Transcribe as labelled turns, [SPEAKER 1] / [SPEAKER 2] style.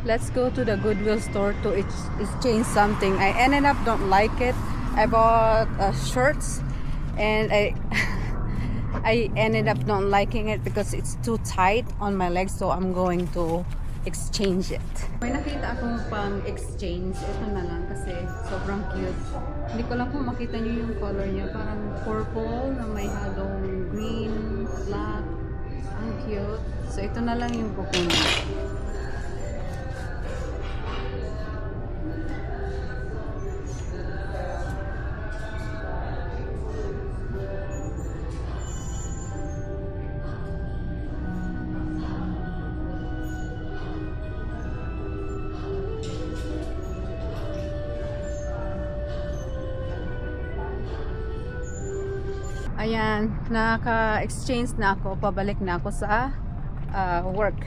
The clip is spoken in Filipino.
[SPEAKER 1] Let's go to the Goodwill store to exchange something. I ended up don't like it. I bought shirts and I ended up not liking it because it's too tight on my legs, so I'm going to exchange it. May nakita akong pang exchange. Ito na lang kasi sobrang cute. Hindi ko lang kung makita niyo yung color niya. Parang purple na may halong green, black. Ang cute. So ito na lang yung kukunin. Ayan, naka-exchange na ako. Pabalik na ako sa work.